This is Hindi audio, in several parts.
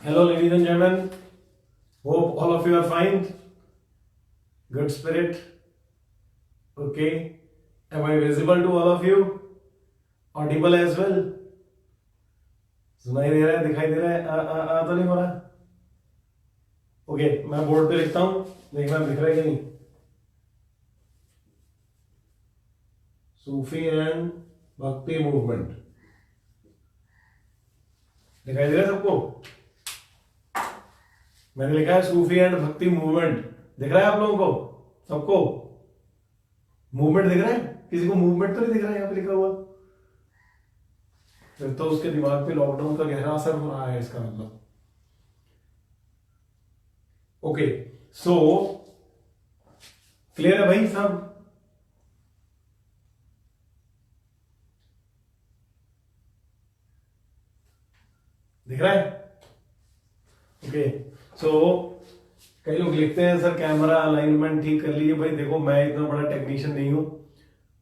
Hello, ladies and gentlemen. Hope all of you are fine. Good spirit. Okay. Am I visible to all of you? Audible as well? सुनाई दे रहा है, दिखाई दे रहा है, आ तो नहीं हो रहा? ओके, मैं बोर्ड पे लिखता हूँ, देखना दिख रहा है कि नहीं. सूफी एंड भक्ति मूवमेंट दिखाई दे रहा है सबको? मैंने लिखा है सूफी एंड भक्ति मूवमेंट. दिख रहा है आप लोगों को? सबको मूवमेंट दिख रहा है? किसी को मूवमेंट तो नहीं दिख रहा है यहाँ पे लिखा हुआ? फिर तो उसके दिमाग पे लॉकडाउन का गहरा असर हो रहा है इसका मतलब. ओके, सो क्लियर है भाई सब? दिख रहा है? ओके, सो कई लोग लिखते हैं सर कैमरा अलाइनमेंट ठीक कर लीजिए. भाई देखो, मैं इतना बड़ा टेक्नीशियन नहीं हूं.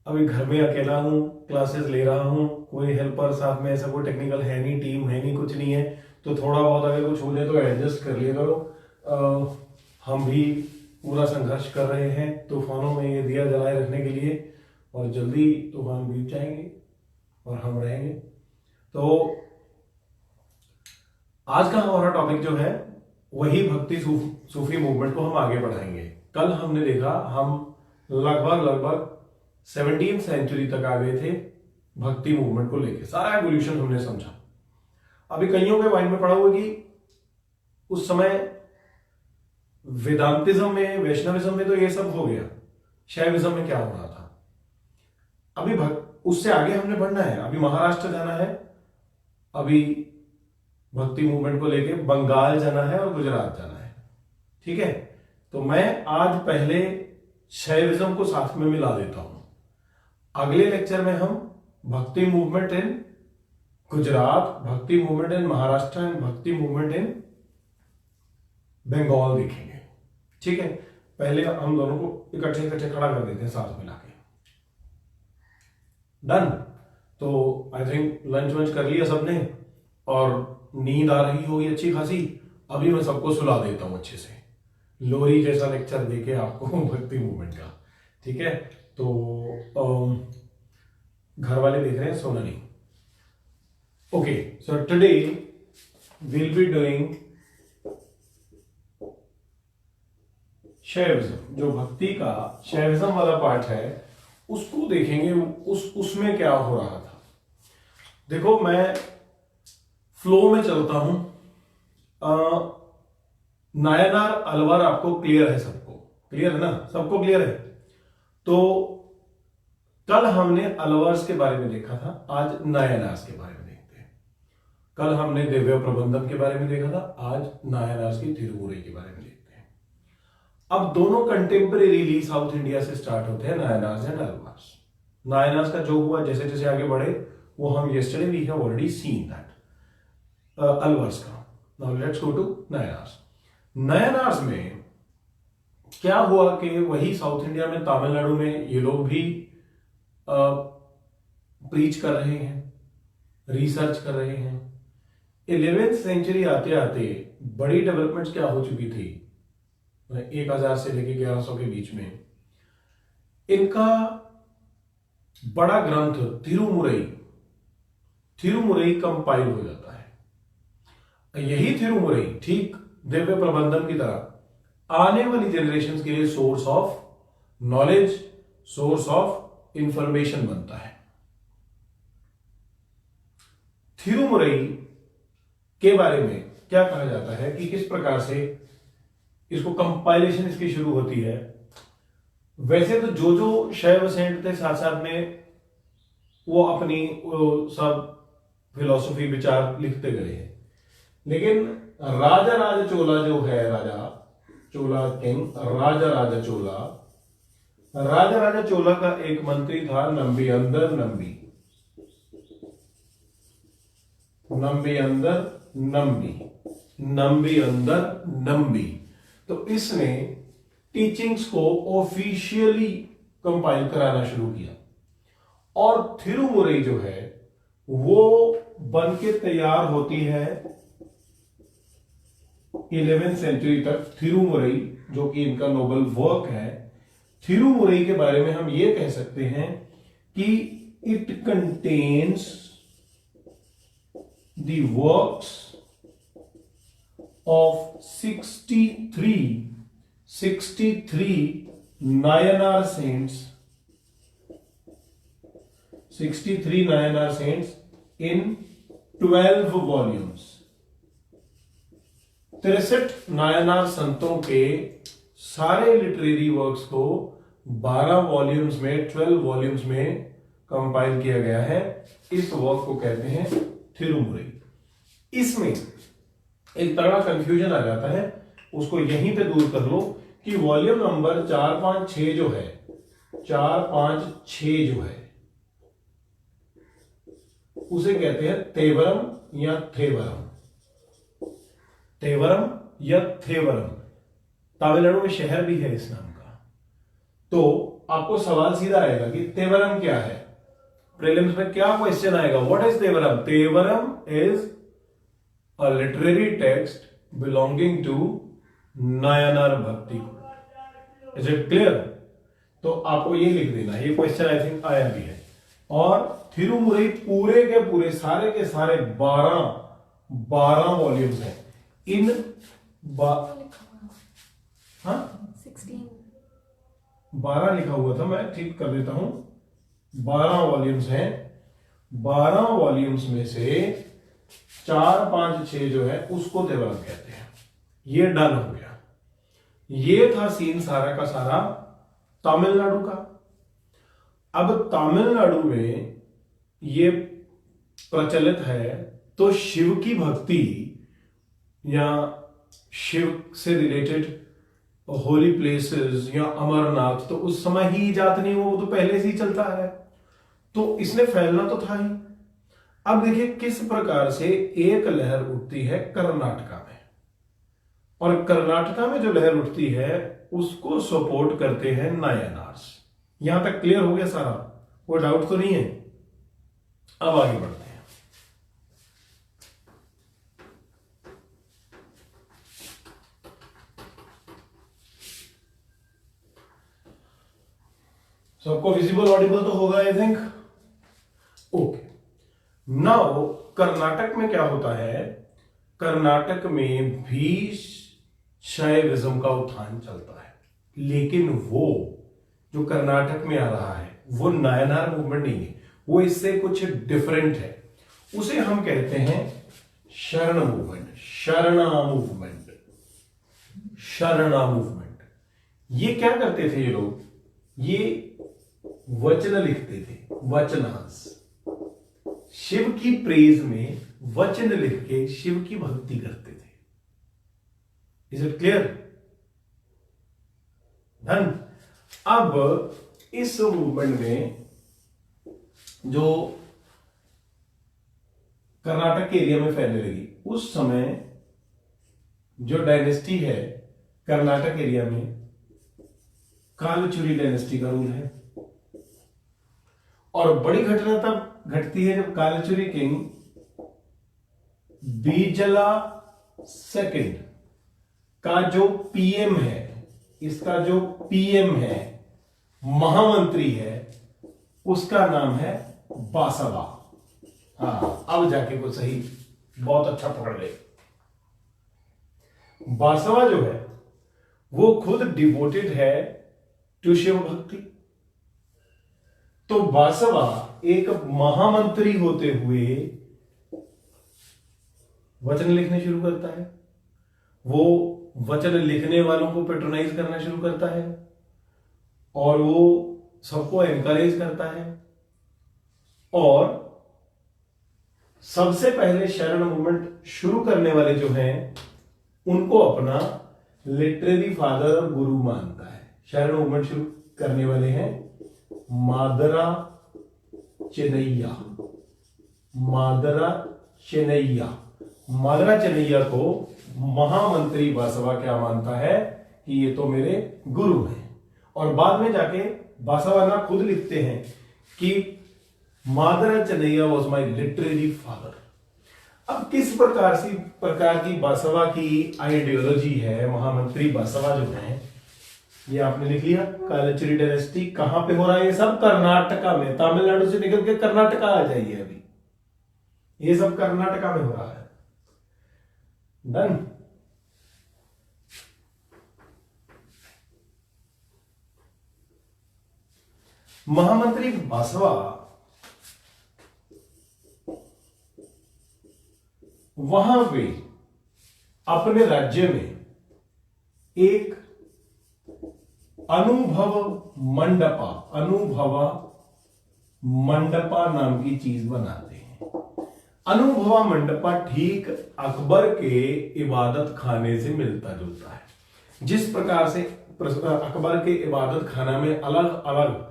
अभी घर में अकेला हूं, क्लासेस ले रहा हूं, कोई हेल्पर साथ में ऐसा कोई टेक्निकल है नहीं, टीम है नहीं, कुछ नहीं है. तो थोड़ा बहुत अगर कुछ हो जाए तो एडजस्ट कर लिया करो. हम भी पूरा संघर्ष कर रहे हैं तूफानों में ये दिया जलाए रखने के लिए, और जल्दी तूफान बीत जाएंगे और हम रहेंगे. तो आज का हमारा टॉपिक जो है वही भक्ति सूफी मूवमेंट को हम आगे बढ़ाएंगे. कल हमने देखा हम लगभग 17वीं सेंचुरी तक आ गए थे भक्ति मूवमेंट को लेके. सारा एवोल्यूशन हमने समझा. अभी कईयों के माइंड में पड़ा हुआ कि उस समय वेदांतिज्म में, वैष्णविज्म में तो ये सब हो गया, शैविज्म में क्या हो रहा था? अभी उससे आगे हमने बढ़ना है. अभी महाराष्ट्र जाना है, अभी भक्ति मूवमेंट को लेके बंगाल जाना है और गुजरात जाना है. ठीक है, तो मैं आज पहले शैविज्म को साथ में मिला देता हूं. अगले लेक्चर में हम भक्ति मूवमेंट इन गुजरात, भक्ति मूवमेंट इन महाराष्ट्र एंड भक्ति मूवमेंट इन बंगाल देखेंगे. ठीक है, पहले हम दोनों को इकट्ठे इकट्ठे खड़ा कर देते हैं साथ मिला के. डन. तो आई थिंक लंच वंच कर लिया सबने और नींद आ रही होगी अच्छी खासी. अभी मैं सबको सुला देता हूं अच्छे से, लोरी जैसा लेक्चर देके आपको भक्ति मूवमेंट का. ठीक है, तो घर वाले देख रहे हैं, सोना नहीं. Okay, so today will be doing Shaivism. जो भक्ति का शैविज्म वाला पार्ट है उसको देखेंगे. उसमें क्या हो रहा था. देखो, मैं फ्लो में चलता हूं. नायनार अलवर आपको क्लियर है? सबको क्लियर है ना? सबको क्लियर है? तो कल हमने अलवर्स के बारे में देखा था, आज नायनार्स के बारे में देखते हैं. कल हमने दिव्य प्रबंधन के बारे में देखा था, आज नायनार्स की थिरुमुरई के बारे में देखते हैं. अब दोनों कंटेम्परेरीली साउथ इंडिया से स्टार्ट होते हैं, नायनार्स एंड अलवर्स. नायनार्स का जो हुआ जैसे जैसे आगे बढ़े वो हम yesterday we have already seen that. Alvars का. Now let's go to Nayanars. Nayanars में क्या हुआ कि वही साउथ इंडिया में, तमिलनाडु में ये लोग भी प्रीच कर रहे हैं, रिसर्च कर रहे हैं. 11वीं सेंचुरी आते आते बड़ी डेवलपमेंट्स क्या हो चुकी थी 1000 से लेके 1100 के बीच में. इनका बड़ा ग्रंथ थिरुमुरई कंपाइल हो जाता है. यही थिरुमुरई ठीक दिव्य प्रबंधन की तरह आने वाली जनरेशन के लिए source of knowledge, source of information बनता है. थिरुमुरई के बारे में क्या कहा जाता है कि किस प्रकार से इसको कंपाइलेशन इसकी शुरू होती है. वैसे तो जो जो शैव सेंट थे साथ साथ में वो अपनी सब फिलॉसफी विचार लिखते गए हैं, लेकिन राजा राजा चोला जो है, राजा चोला किंग राजा राजा चोला का एक मंत्री था नंबी अंदर नंबी. तो इसने टीचिंग्स को ऑफिशियली कंपाइल कराना शुरू किया. और थिरुमुरई जो है वो बन के तैयार होती है 11वीं सेंचुरी तक थिरुमुरई, जो कि इनका नोबल वर्क है, थिरुमुरई के बारे में हम ये कह सकते हैं कि it contains the works of 63 Nayanar saints, 63 Nayanar saints in 12 volumes. 63 Nayanar संतों के सारे लिटरेरी वर्क्स को 12 वॉल्यूम्स में, 12 वॉल्यूम्स में कंपाइल किया गया है। इस वर्क को कहते हैं थिरुमुरई। इसमें एक तगड़ा कंफ्यूजन आ जाता है, उसको यहीं पे दूर कर लो कि वॉल्यूम नंबर 4, 5, 6 जो है, 4, 5, 6 जो है, उसे कहते हैं तेवरम या थेवरम। तेवरम या थेवरम, तमिलनाडु में शहर भी है इस नाम का। तो आपको सवाल सीधा आएगा कि तेवरम क्या है। प्रीलिम्स में क्या क्वेश्चन आएगा, what is Tevaram? Tevaram is a literary text belonging to Nayanar bhakti. Is it clear? तो आपको ये लिख देना, ये क्वेश्चन आई थिंक आया भी है। और थिरुमुरई पूरे के पूरे, सारे के सारे 12 वॉल्यूम्स हैं। इन 12 लिखा हुआ था, मैं ठीक कर देता हूं। 12 वॉल्यूम्स हैं। 12 वॉल्यूम्स में से 4, 5, 6 जो है उसको तेवरम कहते हैं। ये डन हो गया। ये था सीन सारा का सारा तमिलनाडु का। अब तमिलनाडु में ये प्रचलित है, तो शिव की भक्ति या शिव से रिलेटेड होली प्लेसेस या अमरनाथ तो उस समय ही इजाद नहीं हुआ, वो तो पहले से ही चलता है, तो इसने फैलना तो था ही। अब देखिए किस प्रकार से एक लहर उठती है कर्नाटका में, और कर्नाटका में जो लहर उठती है उसको सपोर्ट करते हैं नायनार्स। यहां तक क्लियर हो गया सारा, कोई डाउट तो नहीं है? अब आगे बढ़ते हैं। सबको विजिबल ऑडिबल तो होगा I think. Okay, now Karnataka में क्या होता है, कर्नाटक में भी शैविज्म का उत्थान चलता है, लेकिन वो जो कर्नाटक में आ रहा है वो नायनार मूवमेंट नहीं है, वो इससे कुछ डिफरेंट है। उसे हम कहते हैं शरण मूवमेंट, शरणा मूवमेंट, शरणा मूवमेंट। ये क्या करते थे ये लोग? ये वचन लिखते थे, वचनांश। शिव की प्रेज में वचन लिख के शिव की भक्ति करते थे। Is it clear? डन। अब इस मूवमेंट में जो कर्नाटक के एरिया में फैलने लगी, उस समय जो डायनेस्टी है कर्नाटक एरिया में, कालचुरी डायनेस्टी का रूल है। और बड़ी घटना तब घटती है जब कालचुरी किंग बीजला सेकंड का जो पीएम है, इसका जो पीएम है, महामंत्री है, उसका नाम है बासवा। हाँ, अब जाके वो सही, बहुत अच्छा पकड़ ले। बासवा जो है वो खुद डिवोटेड है टू शिव भक्ति। तो बासवा एक महामंत्री होते हुए वचन लिखने शुरू करता है। वो वचन लिखने वालों को पेट्रोनाइज करना शुरू करता है और वो सबको एनकरेज करता है। और सबसे पहले शरण मूवमेंट शुरू करने वाले जो हैं उनको अपना लिटरेरी फादर और गुरु मानता है। शरण मूवमेंट शुरू करने वाले हैं मादरा चेन्नैया। मादरा चेन्नैया, मादरा चेन्नैया को महामंत्री बासवा क्या मानता है कि ये तो मेरे गुरु हैं। और बाद में जाके बासवा ना खुद लिखते हैं कि Madara Chennayya was my literary father. अब किस प्रकार की बसवा की आइडियोलॉजी है, महामंत्री बसवा जो है, ये आपने लिख लिया। कालचुरी डायनेस्टी कहां पे हो रहा है? ये सब कर्नाटका में, तमिलनाडु से निकल के कर्नाटका आ जाइए। अभी ये सब कर्नाटका में हो रहा है। डन। महामंत्री बसवा वहां पे अपने राज्य में एक अनुभवा मंडपा नाम की चीज बनाते हैं। अनुभवा मंडपा ठीक अकबर के इबादत खाने से मिलता जुलता है। जिस प्रकार से अकबर के इबादत खाना में अलग अलग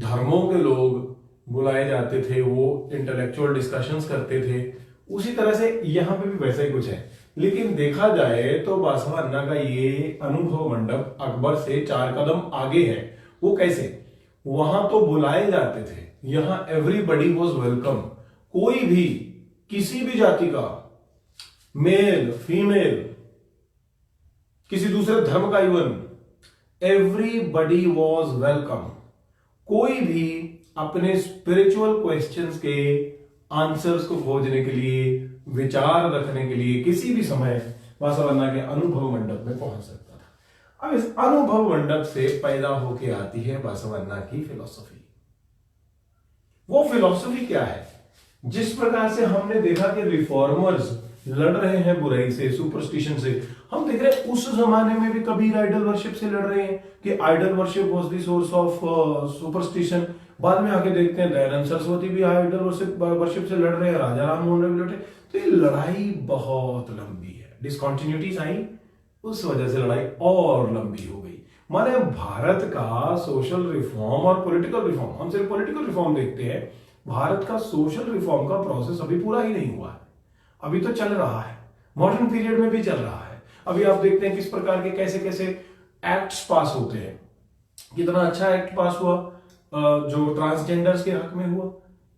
धर्मों के लोग बुलाए जाते थे, वो इंटेलेक्चुअल डिस्कशंस करते थे, उसी तरह से यहां पे भी वैसा ही कुछ है। लेकिन देखा जाए तो बसवा अन्ना का ये अनुभव मंडप अकबर से 4 कदम आगे है। वो कैसे? वहां तो बुलाए जाते थे, यहां एवरीबडी वॉज वेलकम। कोई भी किसी भी जाति का, मेल फीमेल, किसी दूसरे धर्म का, इवन एवरीबडी वॉज वेलकम। कोई भी अपने स्पिरिचुअल क्वेश्चंस के आंसर्स को खोजने के लिए, विचार रखने के लिए किसी भी समय बसवा अन्ना के अनुभव मंडप में पहुंच सकता था। अब इस अनुभव मंडप से पैदा होके आती है बसवा अन्ना की फिलॉसफी। वो फिलॉसफी क्या है? जिस प्रकार से हमने देखा कि रिफॉर्मर्स लड़ रहे हैं बुराई से, सुपरस्टिशन से, हम देख रहे हैं उस जमाने में भी कबीर आइडल वर्शिप से लड़ रहे हैं कि idol worship was the source of superstition. बाद में आके देखते हैं दयानंद सरस्वती भी आइडल वर्शिप से लड़ रहे हैं, राजा राम मोहन राय भी लड़ रहे हैं। तो ये लड़ाई बहुत लंबी है, डिसकॉन्टिन्यूटीज आई, उस वजह से लड़ाई और लंबी हो गई। माने भारत का सोशल रिफॉर्म और पॉलिटिकल रिफॉर्म, हम सिर्फ पॉलिटिकल रिफॉर्म देखते हैं, भारत का सोशल रिफॉर्म का प्रोसेस अभी पूरा ही नहीं हुआ है, अभी तो चल रहा है, मॉडर्न पीरियड में भी चल रहा है। अभी आप देखते हैं किस प्रकार के कैसे कैसे एक्ट्स पास होते हैं। कितना अच्छा एक्ट पास हुआ जो ट्रांसजेंडर्स के हक में हुआ।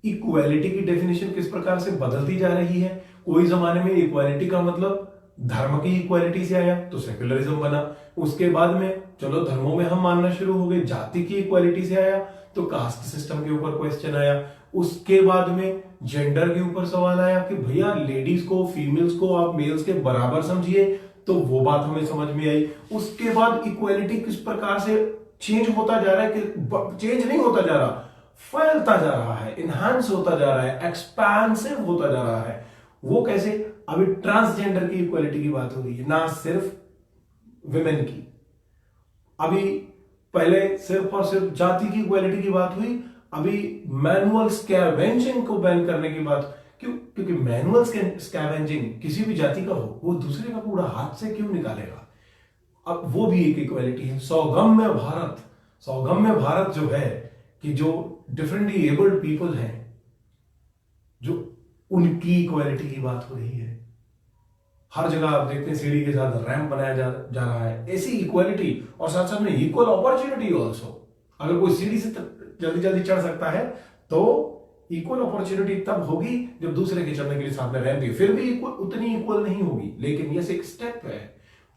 इक्वालिटी की डेफिनेशन किस प्रकार से बदलती जा रही है। कोई जमाने में इक्वालिटी का मतलब धर्म की इक्वालिटी से आया तो सेक्युलरिज्म बना, उसके बाद में चलो धर्मों में हम मानना शुरू हो गए, जाति की इक्वालिटी से आया तो कास्ट सिस्टम के ऊपर क्वेश्चन आया, उसके बाद में जेंडर के ऊपर सवाल आया कि भैया लेडीज को, फीमेल्स को आप मेल्स के बराबर समझिए, तो वो बात हमें समझ में आई। उसके बाद इक्वालिटी किस प्रकार से चेंज होता जा रहा है, कि चेंज नहीं होता जा रहा, फैलता जा रहा है, इनहांस होता जा रहा है, एक्सपांसिव होता जा रहा है। वो कैसे? अभी ट्रांसजेंडर की इक्वालिटी की बात हो रही है, ना सिर्फ विमेन की। अभी पहले सिर्फ और सिर्फ जाति की इक्वालिटी की बात हुई, अभी मैनुअल स्कैवेंजिंग को बैन करने की बात। क्यों? क्योंकि मैनुअल स्कैवेंजिंग किसी भी जाति का हो, वो दूसरे का कूड़ा हाथ से क्यों निकालेगा? अब वो भी एक इक्वालिटी है। सौगम्य भारत, सौगम्य भारत जो है कि जो डिफरेंटली एबल्ड पीपल हैं, जो उनकी इक्वालिटी की बात हो रही है। हर जगह आप देखते हैं सीढ़ी के साथ रैंप बनाया जा रहा है, ऐसी इक्वालिटी, और साथ साथ में इक्वल अपॉर्चुनिटी ऑल्सो। अगर कोई सीढ़ी से जल्दी जल्दी चढ़ सकता है तो इक्वल अपॉर्चुनिटी तब होगी जब दूसरे के चढ़ने के लिए सामने रैंप भी, फिर भी उतनी इक्वल नहीं होगी, लेकिन ये एक स्टेप है।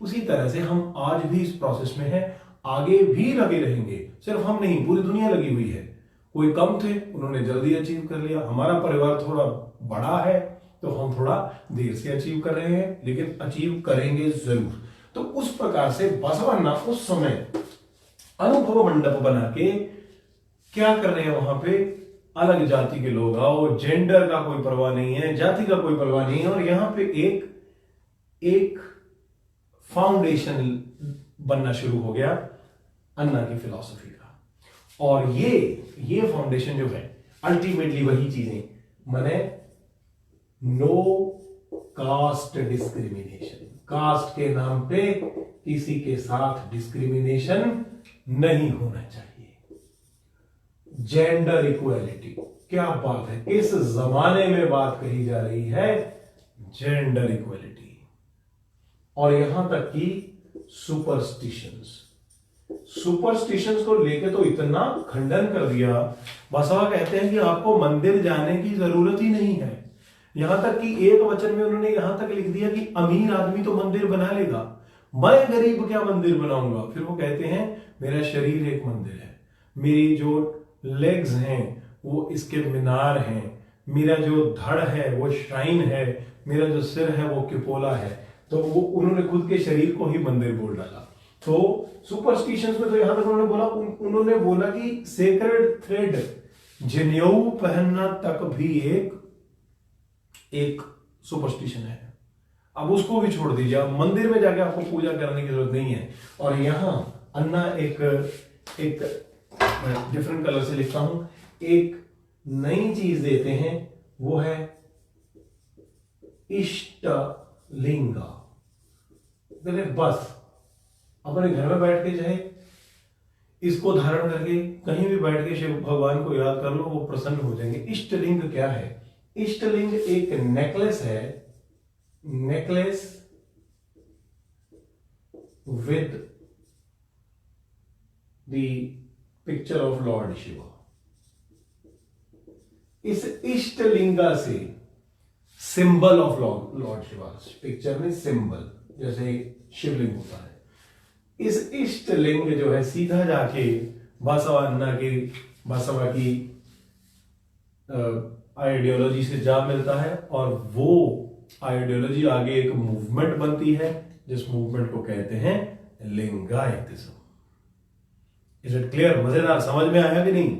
उसी तरह से हम आज भी इस प्रोसेस में हैं, आगे भी लगे रहेंगे। सिर्फ हम नहीं, पूरी दुनिया लगी हुई है। कोई कम थे, उन्होंने जल्दी अचीव कर लिया। हमारा परिवार थोड़ा बड़ा है तो हम थोड़ा देर से अचीव कर रहे हैं, लेकिन अचीव करेंगे जरूर। तो उस प्रकार से बसवा अन्ना उस समय अनुभव मंडप बना के क्या कर रहे हैं, वहां पे अलग जाति के लोग आओ, जेंडर का कोई परवाह नहीं है, जाति का कोई परवाह नहीं है, और यहां पे एक फाउंडेशन बनना शुरू हो गया अन्ना की फिलॉसफी का। और ये फाउंडेशन जो है अल्टीमेटली वही चीजें, माने नो कास्ट डिस्क्रिमिनेशन, कास्ट के नाम पे किसी के साथ डिस्क्रिमिनेशन नहीं होना चाहिए। जेंडर इक्वालिटी, क्या बात है, किस जमाने में बात कही जा रही है, जेंडर इक्वालिटी। और यहां तक कि सुपरस्टिशंस को लेके तो इतना खंडन कर दिया। बसवा कहते हैं कि आपको मंदिर जाने की जरूरत ही नहीं है, यहां तक कि एक वचन में उन्होंने यहां तक लिख दिया कि अमीर आदमी तो मंदिर बना लेगा, मैं गरीब क्या मंदिर बनाऊंगा। फिर वो कहते हैं मेरा शरीर एक मंदिर है, मेरी जो लेग्स हैं वो इसके मीनार हैं, मेरा जो धड़ है वो श्राइन है, मेरा जो सिर है वो किपोला है। तो वो उन्होंने खुद के शरीर को ही मंदिर बोल डाला। तो सुपरस्टिशंस में तो यहां तक उन्होंने बोला कि सेक्रेड थ्रेड जनेऊ पहनना तक भी एक सुपरस्टिशन है। अब उसको भी छोड़ दीजिए, अब मंदिर में जाके आपको पूजा करने की जरूरत नहीं है। और यहां अन्ना एक डिफरेंट कलर से लिखता हूं, एक नई चीज देते हैं, वो है इष्टलिंगा। बस अपने घर में बैठ के चाहे इसको धारण करके कहीं भी बैठ के शिव भगवान को याद कर लो, वो प्रसन्न हो जाएंगे। इष्टलिंग क्या है? इष्टलिंग एक नेकलेस है, necklace with the picture of Lord Shiva. इस इष्टलिंगा से symbol of Lord Shiva, picture में सिंबल जैसे शिवलिंग होता है, इस इष्टलिंग जो है सीधा जाके बासवा की आइडियोलॉजी से जा मिलता है, और वो आइडियोलॉजी आगे एक मूवमेंट बनती है, जिस मूवमेंट को कहते हैं लिंगायतिज्म। Is it clear? मजेदार, समझ में आया कि नहीं?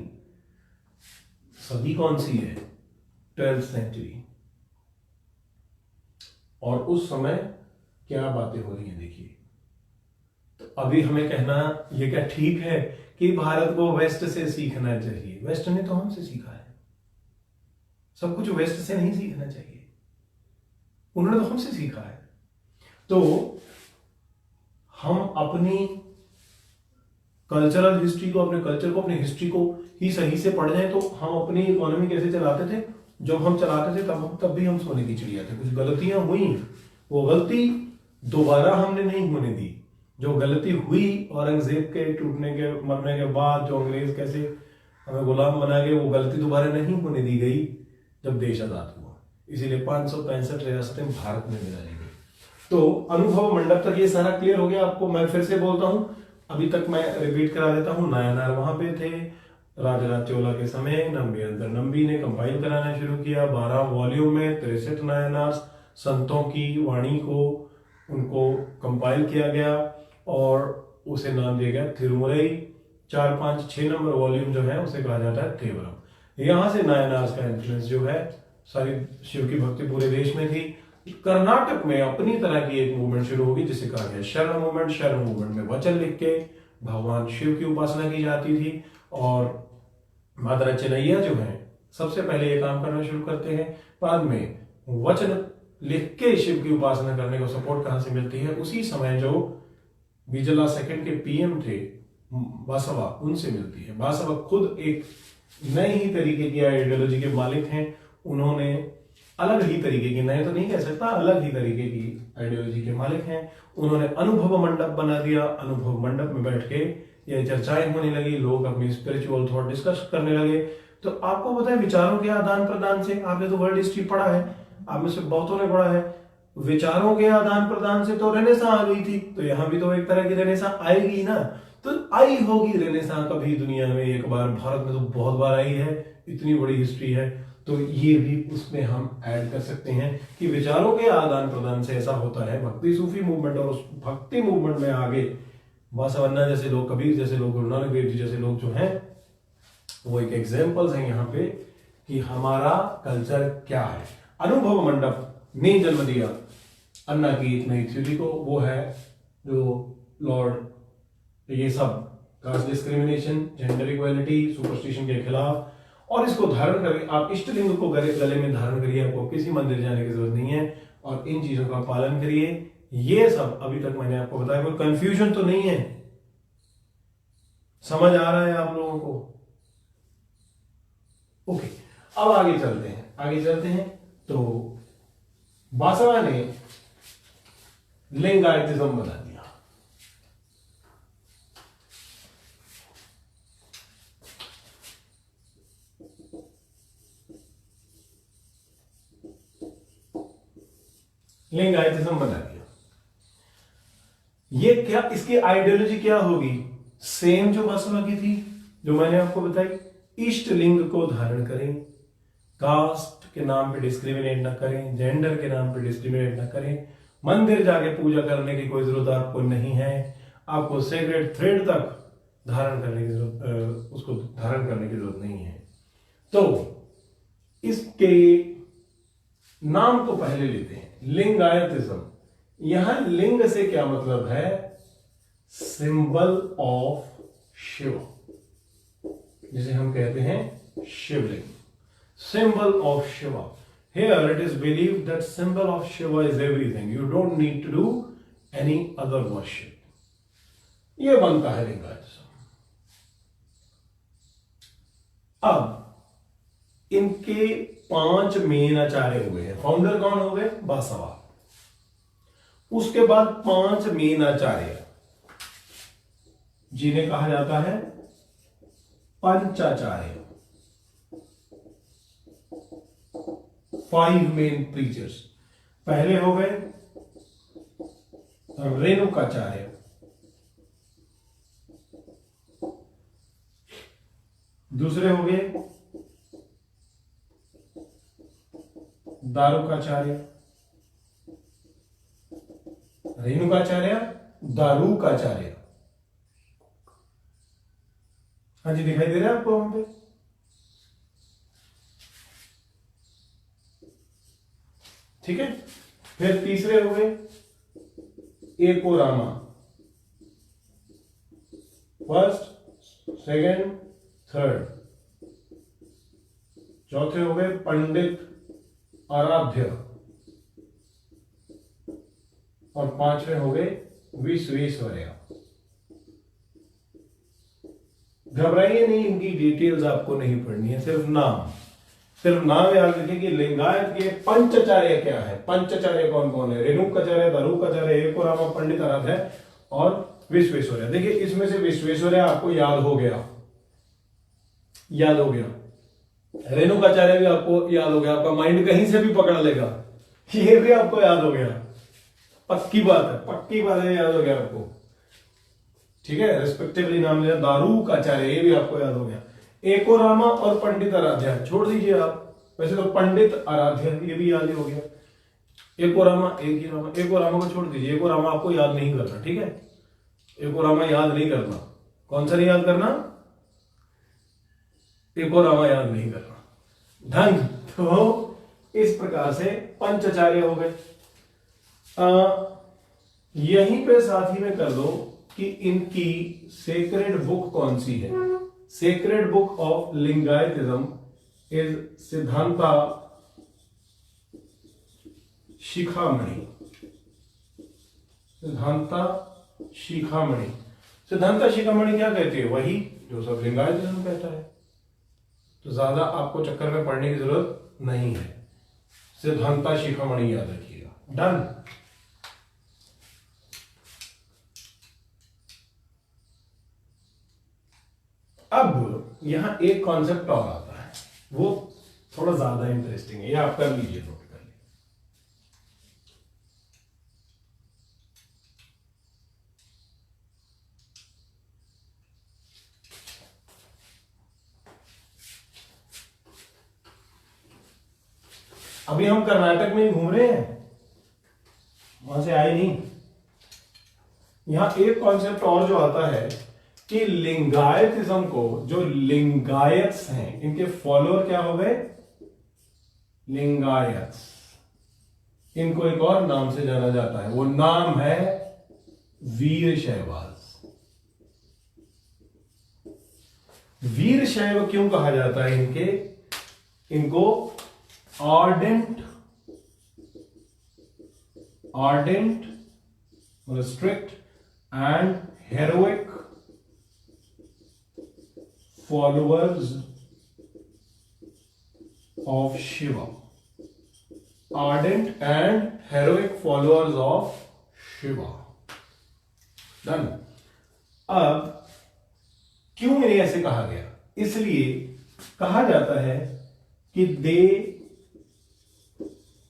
सदी कौन सी है? 12th century. और उस समय क्या बातें हो रही हैं देखिए। तो अभी हमें कहना ये क्या ठीक है कि भारत को वेस्ट से सीखना चाहिए? वेस्ट ने तो हमसे सीखा है, सब कुछ वेस्ट से नहीं सीखना चाहिए, उन्होंने तो हमसे सीखा है। तो हम अपनी कल्चरल हिस्ट्री को, अपने कल्चर को, अपनी हिस्ट्री को ही सही से पढ़ जाए तो हम अपनी इकोनॉमी कैसे चलाते थे? जब हम चलाते थे तब भी हम सोने की चिड़िया थे। कुछ गलतियां हुई, वो गलती दोबारा हमने नहीं होने दी। जो गलती हुई औरंगजेब के टूटने के, मरने के बाद, जो अंग्रेज कैसे हमें गुलाम बना गए, वो गलती दोबारा नहीं होने दी गई जब देश आजाद हुआ। इसीलिए 565 रियासतें भारत में मिला ली गई। तो अनुभव मंडप तक ये सारा क्लियर हो गया आपको। मैं फिर से बोलता हूं, अभी तक मैं रिपीट करा देता हूं। नायनार वहां पे थे राजराज चोला के समय, नंबी अंतर नंबी ने कंपाइल कराना शुरू किया 12 वॉल्यूम में 63 नायनार संतों की वाणी को उनको कंपाइल किया गया और उसे नाम दिया गया थिरुमुरई। 4, 5, 6 नंबर वॉल्यूम जो है उसे कहा जाता है थेवरम। यहां से नायनार का इन्फ्लुएंस जो है सारी शिव की भक्ति पूरे देश में थी। कर्नाटक में अपनी तरह की एक मूवमेंट शुरू होगी जिसे कहा गया शरण मूवमेंट। शरण मूवमेंट में वचन लिख के भगवान शिव की उपासना की जाती थी, और माता चेन्नैया जो है सबसे पहले ये काम करना शुरू करते हैं। बाद में वचन लिख के शिव की उपासना करने को सपोर्ट कहां से मिलती है? उसी समय जो बिजला सेकंड के पीएम थे बासवा, उनसे मिलती है। बासवा खुद एक नई ही तरीके की आइडियोलॉजी के मालिक हैं। उन्होंने अलग ही तरीके की, नए तो नहीं कह सकता, अलग ही तरीके की आइडियोलॉजी के मालिक हैं। उन्होंने अनुभव मंडप बना दिया। अनुभव मंडप में बैठ के ये चर्चाएं होने लगी, लोग अपनी स्पिरिचुअल थॉट डिस्कस करने लगे। तो आपको पता है विचारों के आदान प्रदान से, आपने तो वर्ल्ड हिस्ट्री पढ़ा है, आप में से बहुतों ने पढ़ा है, विचारों के आदान प्रदान से तो रेनेसां आ गई थी, तो यहां भी तो एक तरह की रेनेसां आएगी ना। तो आई होगी रेनेसां कभी दुनिया में एक बार, भारत में तो बहुत बार आई है, इतनी बड़ी हिस्ट्री है। तो ये भी उसमें हम ऐड कर सकते हैं कि विचारों के आदान प्रदान से ऐसा होता है। भक्ति सूफी मूवमेंट, और उस भक्ति मूवमेंट में आगे वासवन्ना जैसे लोग, कबीर जैसे लोग, गुरु नानक देव जी जैसे लोग जो हैं, वो एक एग्जाम्पल्स हैं यहाँ पे कि हमारा कल्चर क्या है। अनुभव मंडप ने जन्म दिया अन्ना की एक नई थ्योरी को, वो है जो लॉर्ड ये सब caste discrimination, gender equality, superstition के खिलाफ। और इसको धारण करके आप इष्टलिंग को गले में धारण करिए, आपको किसी मंदिर जाने की जरूरत नहीं है, और इन चीजों का पालन करिए। ये सब अभी तक मैंने आपको बताया, कोई कंफ्यूजन तो नहीं है? समझ आ रहा है आप लोगों को? ओके, अब आगे चलते हैं। तो बासवा ने लिंगायतिज्म बना दिया। लिंगायतिज्म बना दिया। ये क्या, इसकी आइडियोलॉजी क्या होगी? सेम जो बसवा की थी, जो मैंने आपको बताई, इष्ट लिंग को धारण करें, कास्ट के नाम पे डिस्क्रिमिनेट ना करें, जेंडर के नाम पे डिस्क्रिमिनेट ना करें, मंदिर जाके पूजा करने की कोई जरूरत आपको नहीं है, आपको सेक्रेट थ्रेड तक धारण करने की जरूरत, उसको धारण करने की जरूरत नहीं है। तो इसके नाम को पहले लेते हैं, लिंगायतिज्म। यहां लिंग से क्या मतलब है? सिंबल ऑफ शिव, जिसे हम कहते हैं Shivalinga, symbol of Shiva. Here it is believed that symbol of Shiva is everything. You don't need to do any other worship. ये बनता है लिंगायतिज्म। अब इनके 5 मेन आचार्य हुए हैं। फाउंडर कौन हो गए? बासवा। उसके बाद 5 मेन आचार्य, जिन्हें कहा जाता है पंचाचार्य, 5 मेन प्रीचर्स। पहले हो गए रेणुकाचार्य, दूसरे हो गए दारुकाचार्य, रेणुकाचार्य, दारुकाचार्य। हाँ जी, दिखाई दे रहा है आपको वहां पे? ठीक है। फिर तीसरे हो गए एकोरामा, फर्स्ट, सेकंड, थर्ड। चौथे हो गए पंडित आराध्य, और 5वें हो गए विश्वेश्वरैया। घबराइए नहीं, इनकी डिटेल्स आपको नहीं पढ़नी है, सिर्फ नाम याद रखिए कि लिंगायत के पंचाचार्य क्या है। पंचाचार्य कौन कौन है? रेणुकाचार्य, दारुकाचार्य, एकोरामा, पंडित आराध्य और विश्वेश्वरैया। देखिए, इसमें से विश्वेश्वरैया आपको याद हो गया। रेणुकाचार्य भी आपको याद हो गया, आपका माइंड कहीं से भी पकड़ लेगा, ये भी आपको याद हो गया। पक्की बात है, याद हो गया आपको। ठीक है, रिस्पेक्टिवली नाम लिया। दारुकाचार्य, ये भी आपको याद हो गया। एकोरामा और पंडित आराध्य छोड़ दीजिए आप, वैसे तो पंडित आराध्य ये भी याद ही हो गया। एकोरामा को छोड़ दीजिए, एकोरामा आपको याद नहीं करना। ठीक है, एकोरामा याद नहीं करना। कौन सा नहीं याद करना? एकोरामा याद नहीं करना। ढंग। तो इस प्रकार से पंचाचार्य हो गए। यहीं पे साथ ही में कर दो कि इनकी सेक्रेड बुक कौन सी है। Sacred book of Lingayatism is Siddhanta Shikhamani. Siddhanta Shikhamani क्या कहती है? वही जो सब लिंगायतिज्म कहता है। तो ज्यादा आपको चक्कर में पढ़ने की जरूरत नहीं है, सिद्धांता शिखामणि याद रखिएगा। डन। अब यहां एक कॉन्सेप्ट और आता है, वो थोड़ा ज्यादा इंटरेस्टिंग है, ये आप कर लीजिए, नोट कर लीजिए। अभी हम कर्नाटक में ही घूम रहे हैं, वहां से आए नहीं। यहां एक कॉन्सेप्ट और जो आता है कि लिंगायतिज्म को, जो लिंगायत्स हैं, इनके फॉलोअर क्या हो गए? लिंगायत्स। इनको एक और नाम से जाना जाता है, वो नाम है वीरशैवाज। वीरशैव क्यों कहा जाता है इनको? आर्डेंट मतलब strict and heroic followers of Shiva. Ardent and heroic followers of Shiva. Done. अब क्यों इन्हें ऐसे कहा गया? इसलिए कहा जाता है कि they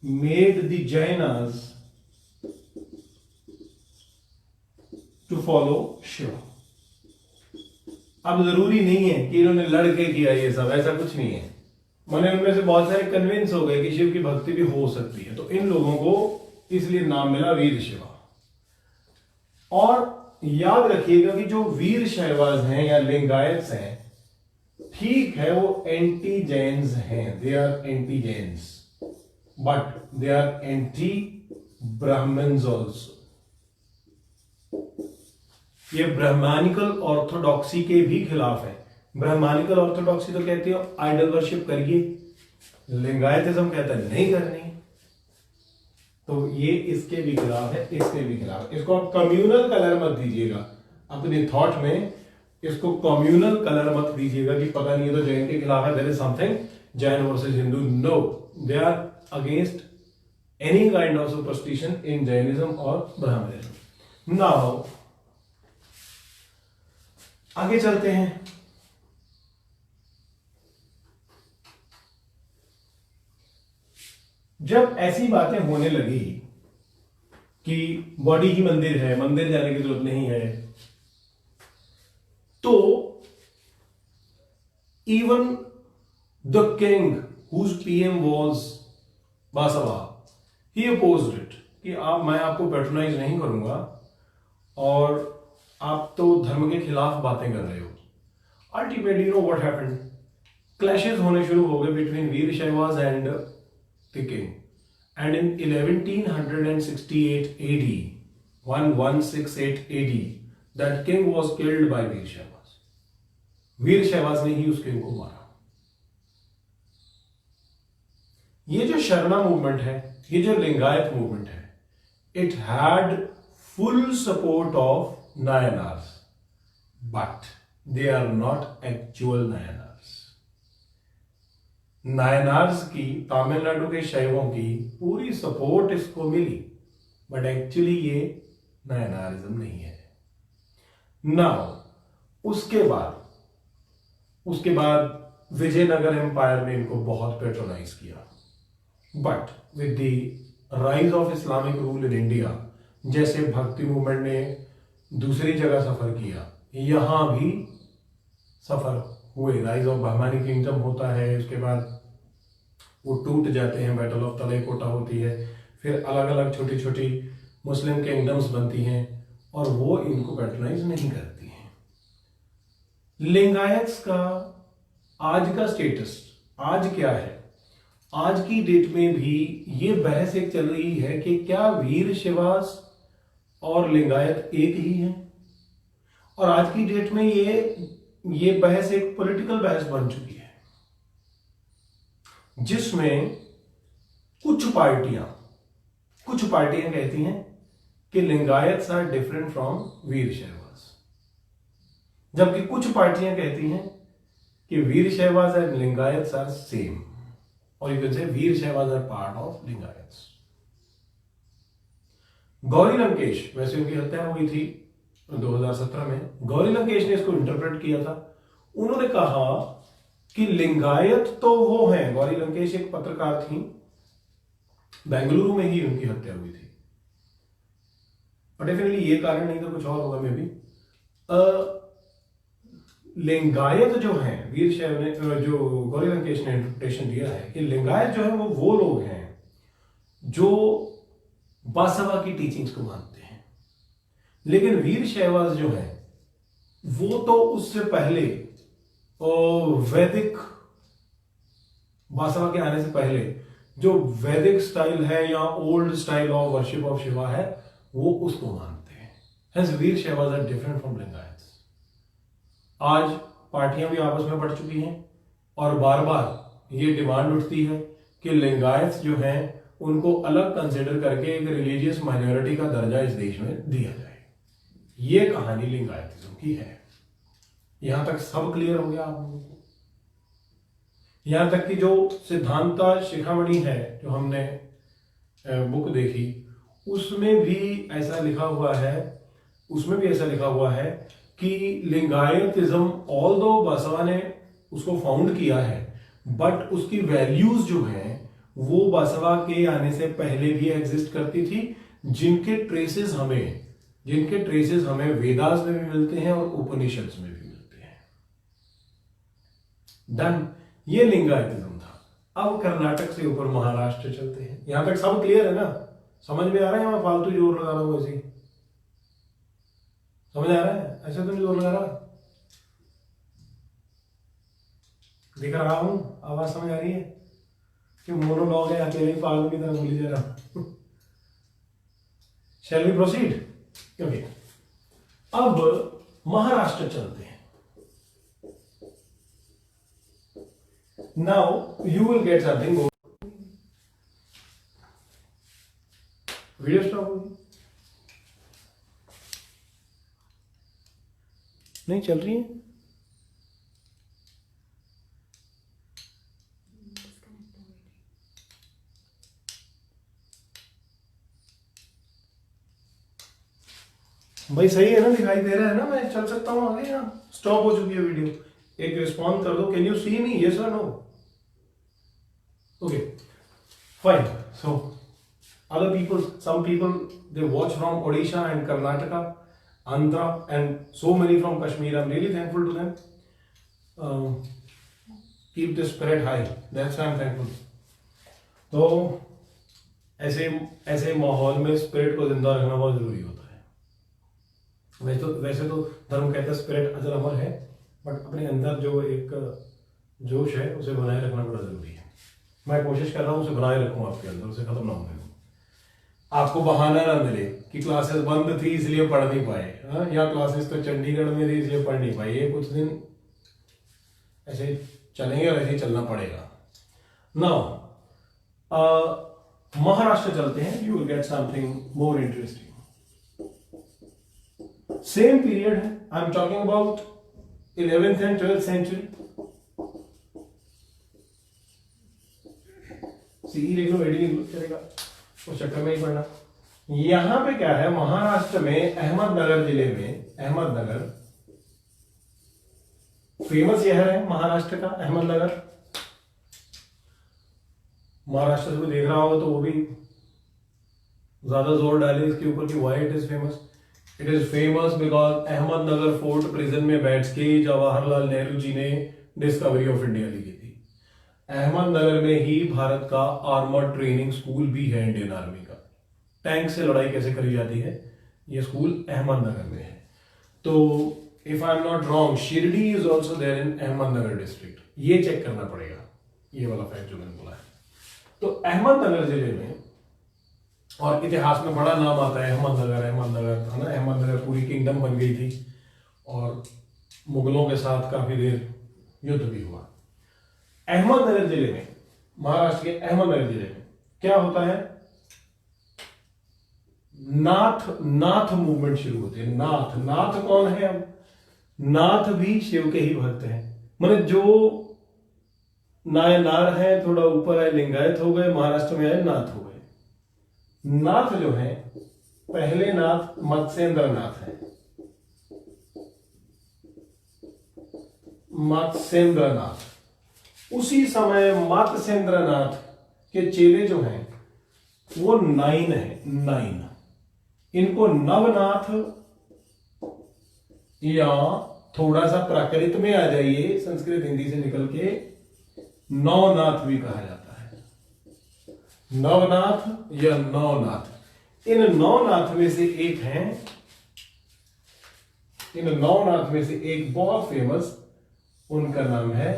made the Jainas to follow Shiva. अब जरूरी नहीं है कि इन्होंने लड़के किया ये सब, ऐसा कुछ नहीं है। मैंने उनमें से बहुत सारे कन्विंस हो गए कि शिव की भक्ति भी हो सकती है, तो इन लोगों को इसलिए नाम मिला वीर शिवा। और याद रखिएगा कि जो वीर शैवाज हैं या लिंगायत्स हैं, ठीक है वो एंटी जैन्स हैं, they are anti Jains, but they are anti Brahmins also. ये ब्राह्मणिकल ऑर्थोडॉक्सी के भी खिलाफ है। ब्राह्मणिकल ऑर्थोडॉक्सी तो कहती है आइडल वर्शिप करिए, लिंगायतिज्म कहता है नहीं करनी। तो ये इसके भी खिलाफ है, इसके भी खिलाफ। इसको आप कम्युनल कलर मत दीजिएगा अपने थॉट में, इसको कम्युनल कलर मत दीजिएगा कि पता नहीं है तो जैन के खिलाफ है, there is something Jain versus Hindu. No, they are against any kind of superstition in Jainism और ब्राह्मणिज्म। नाउ आगे चलते हैं। जब ऐसी बातें होने लगी कि बॉडी ही मंदिर है, मंदिर जाने की जरूरत नहीं है, तो even the king whose PM was Basava, he opposed it कि मैं आपको पैट्रोनाइज नहीं करूंगा और आप तो धर्म के खिलाफ बातें कर रहे हो। Ultimately you know what happened, clashes होने शुरू हो गए between Veera Shaivas and the king. And in 1168 AD, 1168 AD, that king was killed by Veera Shaivas. Veera Shaivas ने ही उस किंग को मारा। ये जो शरणा मूवमेंट है, ये जो लिंगायत मूवमेंट है, it had full support of Nayanars, but they are not actual Nayanars. Nayanars की, तमिलनाडु के शैवों की पूरी सपोर्ट इसको मिली, बट एक्चुअली ये नायनारिज्म नहीं है। नाउ उसके बाद विजयनगर एम्पायर ने इनको बहुत पेट्रोनाइज किया, but with the rise of Islamic rule in India, जैसे भक्ति मूवमेंट ने दूसरी जगह सफर किया, यहां भी सफर हुए। राइज ऑफ बहमानी किंगडम होता है, उसके बाद वो टूट जाते हैं, बैटल ऑफ तलैकोटा होती है, फिर अलग अलग छोटी छोटी मुस्लिम किंगडम्स बनती हैं और वो इनको पैट्रोनाइज नहीं करती हैं। लिंगायत्स का आज का स्टेटस आज क्या है? आज की डेट में भी ये बहस एक चल रही है कि क्या वीर शैवाज और लिंगायत एक ही हैं? और आज की डेट में ये बहस एक पॉलिटिकल बहस बन चुकी है, जिसमें कुछ पार्टियां कहती हैं कि Lingayats are different from Veera Shaivas, जबकि कुछ पार्टियां कहती हैं कि Veera Shaivas and Lingayats are same, और you can say Veera Shaivas are part of Lingayats. Gauri Lankesh, वैसे उनकी हत्या हुई थी 2017 में, गौरी लंकेश ने इसको इंटरप्रेट किया था। उन्होंने कहा कि लिंगायत तो वो हैं, गौरी लंकेश एक पत्रकार थी, बेंगलुरु में ही उनकी हत्या हुई थी, और डेफिनेटली ये कारण नहीं तो कुछ और होगा मे भी। लिंगायत जो हैं, वीर शैव ने, जो गौरी लंकेश ने इंटरप्रिटेशन दिया है कि लिंगायत जो है वो लोग हैं जो बासवा की टीचिंग्स को मानते हैं, लेकिन वीर शैवाज जो है वो तो उससे पहले वैदिक, बासवा के आने से पहले जो वैदिक स्टाइल है या old style of worship of Shiva है वो उसको मानते हैं। Hence Veera Shaivas are different from Lingayats. आज पार्टियां भी आपस में बढ़ चुकी हैं और बार बार ये डिमांड उठती है कि लिंगायत्स जो हैं उनको अलग कंसिडर करके एक रिलीजियस माइनॉरिटी का दर्जा इस देश में दिया जाए। ये कहानी लिंगायतिज्म की है। यहां तक सब क्लियर हो गया आप लोगों को? यहां तक कि जो सिद्धांता शिखामणि है जो हमने बुक देखी, उसमें भी ऐसा लिखा हुआ है कि लिंगायतिज्म ऑल्दो बसवा ने उसको फाउंड किया है, बट उसकी वैल्यूज जो हैं वो बसवा के आने से पहले भी एग्जिस्ट करती थी, जिनके ट्रेसेस हमें जिनके ट्रेसेस हमें वेदास में भी मिलते हैं और उपनिषद्स में भी मिलते हैं। डन, ये लिंगायतिज्म था। अब कर्नाटक से ऊपर महाराष्ट्र चलते हैं। यहां तक सब क्लियर है ना? समझ में आ रहा है? मैं फालतू जोर लगा रहा हूं ऐसे ही? समझ आ रहा है? ऐसे तो नहीं जोर लगा रहा, दिख रहा हूं, आवाज समझ आ रही है कि मोनोलॉग है, अकेले पागल की तरह बोली जा रहा। Shall we proceed? ओके, अब महाराष्ट्र चलते हैं। Now you will get something. Video stop होगी? नहीं चल रही है? भाई सही है ना? दिखाई दे रहा है ना? मैं चल सकता हूं आगे? यहाँ स्टॉप हो चुकी है वीडियो। एक रिस्पॉन्ड कर दो, can you see me? Yes और no? Okay fine. So other people, some people, they watch from Odisha and Karnataka, Andhra, and so many from Kashmir. I'm really thankful to them. Keep the spirit high. That's why I'm thankful. तो ऐसे माहौल में स्पिरिट को जिंदा रखना बहुत जरूरी होता है। वैसे तो धर्म कहता है स्पिरिट अजर अमर है, बट अपने अंदर जो एक जोश है उसे बनाए रखना बड़ा जरूरी है। मैं कोशिश कर रहा हूँ उसे बनाए रखूँ आपके अंदर, उसे खत्म ना होने दूँ। आपको बहाना ना मिले कि क्लासेस बंद थी इसलिए पढ़ नहीं पाए, या क्लासेस तो चंडीगढ़ में थी इसलिए पढ़ नहीं पाए। ये कुछ दिन ऐसे चलेंगे और ऐसे ही चलना पड़ेगा। नाउ महाराष्ट्र चलते हैं। You will get something more interesting. Same period है, I am talking about 11th and 12th century. CE लिख लो, एडी लिख लो, चलेगा, उस चक्कर में ही पढ़ना। यहां पे क्या है, महाराष्ट्र में अहमदनगर जिले में, अहमदनगर फेमस शहर है महाराष्ट्र का, अहमदनगर। महाराष्ट्र से कोई देख रहा होगा तो वो भी ज्यादा जोर डाले इसके ऊपर कि why it is famous. It is famous because Ahmednagar fort prison में बैठ के जवाहरलाल नेहरू जी ने डिस्कवरी ऑफ इंडिया लिखी थी। अहमदनगर में ही भारत का आर्मर्ड ट्रेनिंग स्कूल भी है, इंडियन आर्मी का। टैंक से लड़ाई कैसे करी जाती है, ये स्कूल अहमदनगर में है। तो if I am not wrong, Shirdi is also there in Ahmednagar district. ये चेक करना पड़ेगा, ये वाला फैक्ट जो मैंने बोला है। तो अहमदनगर जिले में, और इतिहास में बड़ा नाम आता है अहमदनगर, अहमदनगर है ना। अहमदनगर पूरी किंगडम बन गई थी और मुगलों के साथ काफी देर युद्ध भी हुआ। अहमदनगर जिले में, महाराष्ट्र के अहमदनगर जिले में क्या होता है, नाथ मूवमेंट शुरू होती है। नाथ कौन है? अब नाथ भी शिव के ही भक्त हैं। मतलब जो नायनार है, थोड़ा ऊपर है, लिंगायत हो गए, महाराष्ट्र में आए नाथ हो गए। नाथ जो है, पहले नाथ मत्स्येंद्र नाथ है। मत्स्येंद्र नाथ, उसी समय मत्स्येंद्र नाथ के चेले जो हैं वो 9 है, 9। इनको नवनाथ, या थोड़ा सा प्राकृत में आ जाइए, संस्कृत हिंदी से निकल के नवनाथ भी कहा जाता है। नवनाथ या नवनाथ, इन नवनाथ में से एक हैं, इन नवनाथ में से एक बहुत फेमस, उनका नाम है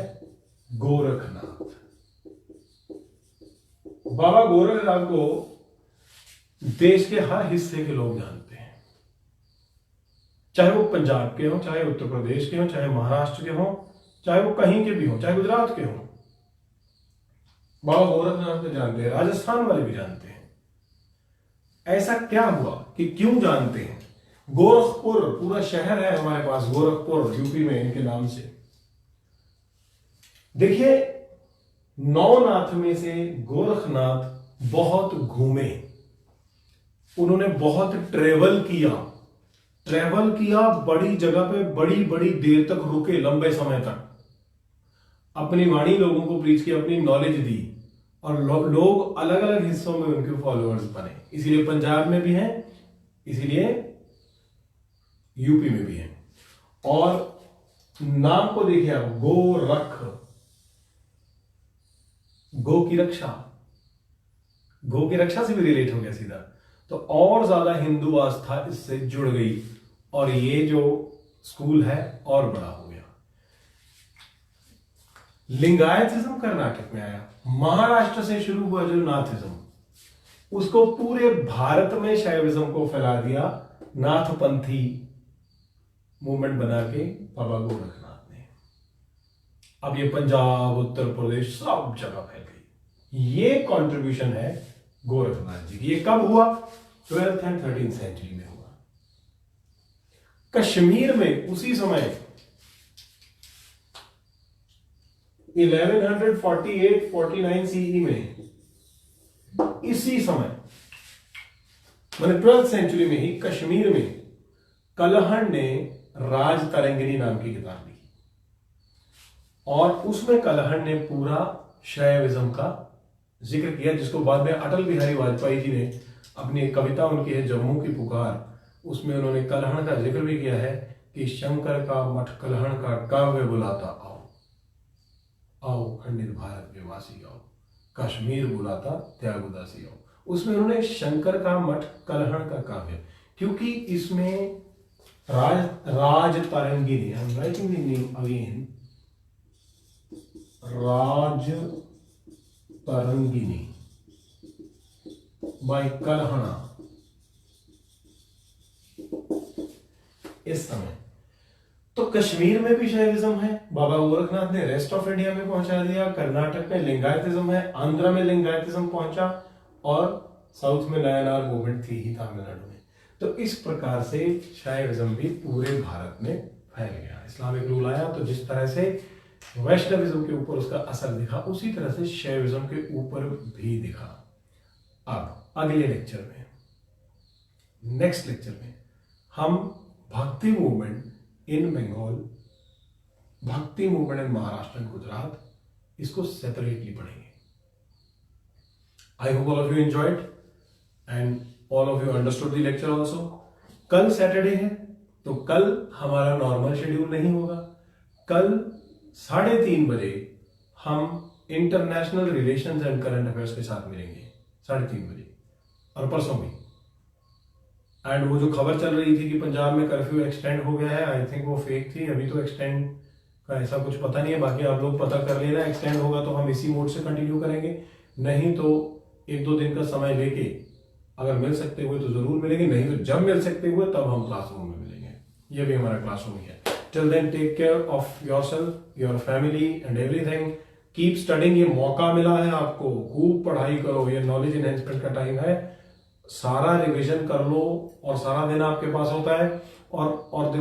गोरखनाथ। बाबा गोरखनाथ को देश के हर हिस्से के लोग जानते हैं, चाहे वो पंजाब के हो, चाहे उत्तर प्रदेश के हो, चाहे महाराष्ट्र के हो, चाहे वो कहीं के भी हो, चाहे गुजरात के हो। बाबा गोरखनाथ को जानते हैं, राजस्थान वाले भी जानते हैं। ऐसा क्या हुआ कि क्यों जानते हैं? गोरखपुर पूरा शहर है हमारे पास, गोरखपुर यूपी में इनके नाम से। देखिए, नवनाथ में से गोरखनाथ बहुत घूमे, उन्होंने बहुत ट्रेवल किया, बड़ी जगह पे बड़ी बड़ी देर तक रुके, लंबे समय तक अपनी वाणी लोगों को प्रीच की, अपनी नॉलेज दी, और लोग अलग अलग हिस्सों में उनके फॉलोअर्स बने। इसीलिए पंजाब में भी हैं, इसीलिए यूपी में भी है। और नाम को देखिए आप, गोरख, गो की रक्षा, गो की रक्षा से भी रिलेट हो गया सीधा, तो और ज्यादा हिंदू आस्था इससे जुड़ गई और ये जो स्कूल है और बड़ा हो गया। लिंगायतिज्म कर्नाटक में आया, महाराष्ट्र से शुरू हुआ जो नाथिज्म, उसको पूरे भारत में शैविज्म को फैला दिया नाथपंथी मूवमेंट बना के बाबा गोरखनाथ ने। अब ये पंजाब, उत्तर प्रदेश, सब जगह फैल गई। ये कंट्रीब्यूशन है गोरखनाथ जी की। ये कब हुआ? 12th एंड 13th सेंचुरी में हुआ। कश्मीर में उसी समय 1148-49 सीई में, इसी समय मैंने 12th सेंचुरी में ही कश्मीर में कलहण ने राज तरंगिणी नाम की किताब लिखी और उसमें कलहण ने पूरा शैविज्म का जिक्र किया, जिसको बाद में अटल बिहारी वाजपेयी जी ने अपनी एक कविता उनकी है जम्मू की पुकार, उसमें उन्होंने कलहण का जिक्र भी किया है कि शंकर का मठ कलहण का काव्य बुलाता आओ, आओ खंडित भारत के वासी आओ, कश्मीर बुलाता त्याग उदासी आओ। उसमें उन्होंने शंकर का मठ कलहण का काव्य, क्योंकि इसमें Raj Tarangini, I am writing the name again, Raj Tarangini by Kalhana, इस समय तो कश्मीर में भी शैविज्म है, बाबा गोरखनाथ ने रेस्ट ऑफ इंडिया में पहुंचा दिया। कर्नाटक में लिंगायतिज्म है, आंध्र में लिंगायतिज्म पहुंचा और साउथ में नायनार मूवमेंट थी ही तमिलनाडु में। तो इस प्रकार से शैविज्म भी पूरे भारत में फैल गया। इस्लामिक रूल आया तो जिस तरह से वैष्णविज्म के ऊपर उसका असर दिखा, उसी तरह से शैविज्म के ऊपर भी दिखा। अब अगले लेक्चर में, नेक्स्ट लेक्चर में हम भक्ति मूवमेंट इन बंगाल, भक्ति movement in Maharashtra and Gujarat, इसको सेपरेटली पढ़ेंगे। I hope all of you enjoyed and all of you understood the lecture also. कल सैटरडे है तो कल हमारा नॉर्मल शेड्यूल नहीं होगा। कल 3:30 बजे हम international relations and current affairs के साथ मिलेंगे 3:30 बजे, और परसों भी। एंड वो जो खबर चल रही थी कि पंजाब में कर्फ्यू एक्सटेंड हो गया है, आई थिंक वो फेक थी। अभी तो एक्सटेंड का ऐसा कुछ पता नहीं है, बाकी आप लोग पता कर लेना। एक्सटेंड होगा तो हम इसी मोड से कंटिन्यू करेंगे, नहीं तो 1-2 दिन का समय लेके अगर मिल सकते हुए तो जरूर मिलेंगे, नहीं तो जब मिल सकते हुए तब हम क्लासरूम में मिलेंगे। ये भी हमारा क्लासरूम ही है। Till then take care of yourself, your family and everything. Keep studying. ये मौका मिला है आपको, खूब पढ़ाई करो, ये नॉलेज एनहेंसमेंट का टाइम है। सारा रिवीजन कर लो और सारा दिन आपके पास होता है। और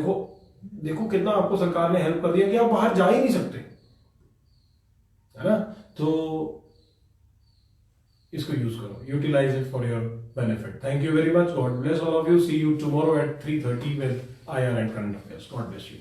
देखो कितना आपको सरकार ने हेल्प कर दिया कि आप बाहर जा ही नहीं सकते, है ना। तो इसको यूज करो, utilise it for your benefit. Thank you very much. God bless all of you. See you tomorrow at 3:30 with IR and current affairs. God bless you.